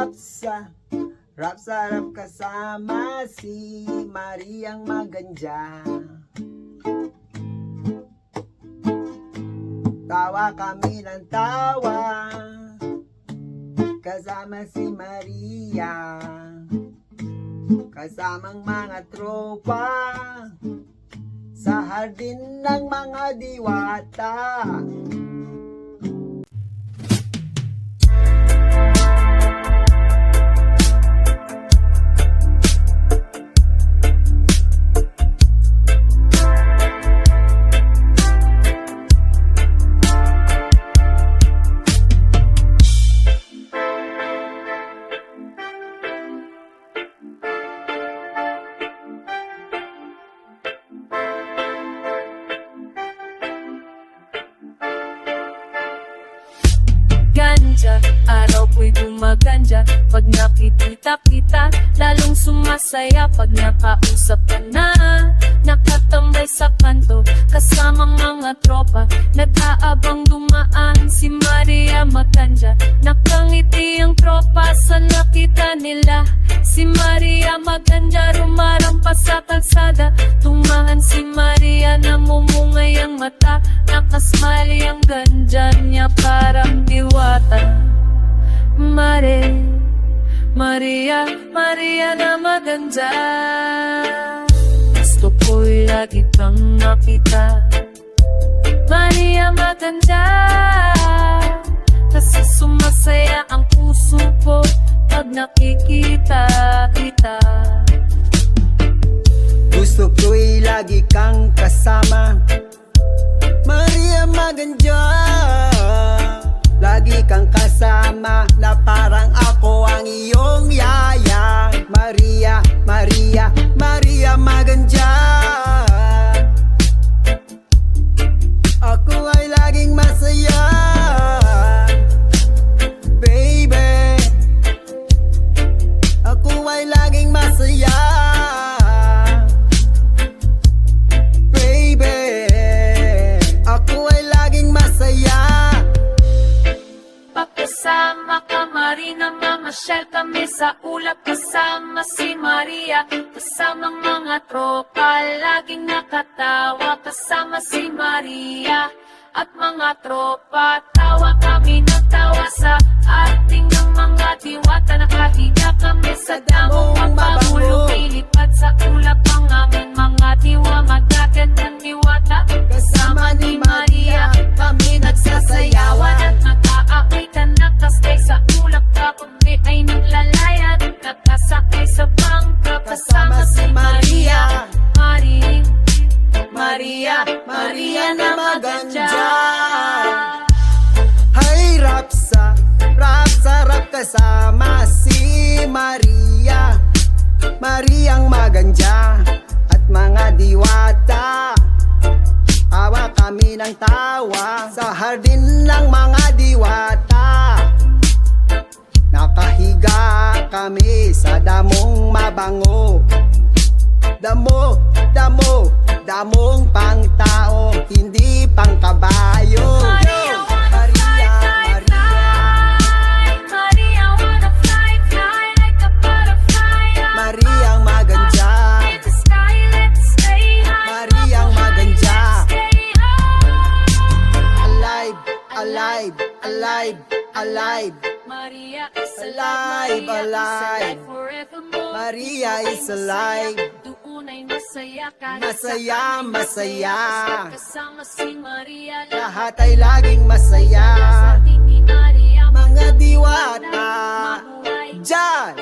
Rap sarap kasama si Mariang Maganja. Tawa kami ng tawa kasama si Maria, kasamang mga tropa sa hardin ng mga diwata. Ganja, araw ko'y gumaganja. Pag nakikita kita, lalong sumasaya. Pag nakausap ka na, nakatambay sa kanto kasamang mga tropa, nag-aabang dumaan si Maria Maganja. Nakangiti ang tropa sa nakita nila. Si Maria Maganja rumarampas sa kalsada. Tumahan si Maria, namumungay ang mata. Nakasmiley ang ganja niya parang diwata. Maria na Maganja. Gusto ko'y lagi kang makita, Maria Maganja. Kasi sumasaya ang puso ko pag nakikita kita. Gusto ko'y lagi kang kasama, Maria Maganja. Lagi kang kasama na parang ako ang iyong yaya. Maria Maganja. Ako ay laging masaya, baby. Ako ay laging masaya, baby. Ako ay laging masaya. Pagkasama ka Marina, mamasyal kami sa ulap. Kasama si Maria, kasamang mga tropa, laging nakatawa. Kasama si Maria at mga tropa, tawa kami ng tawa sa ating ng mga diwata. Nakahiga kami sa damong mapagulo, ilipad sa ulap ang aming mga diwa. Magagandang diwata, kasama ni Maria kami nagsasayawan at nag-aawitan. Nakastay sa ulap kapag di ay naglalayat, nakasakay sa bangka kasama si Maria. Maria na Maganja. Hay rap sarap kasama si Maria, Mariang Maganja at mga diwata. Tawa kami ng tawa sa hardin ng mga diwata. Nakahiga kami sa damong mabango. Damong pang tao, hindi pang kabayo. Maria wanna fly like a butterfly. Mariang Maganja. In the sky, let's stay high. Mariang Maganja. Stay high. Alive. Maria is Alive, alive. Maria is alive. alive forevermore. Maria is alive. Doon ay masaya kahit Masaya, saan ay masaya. Kasama si Maria, Lahat ay laging masaya. sa ating ni Maria. Mga diwata Mabuhay. dyan.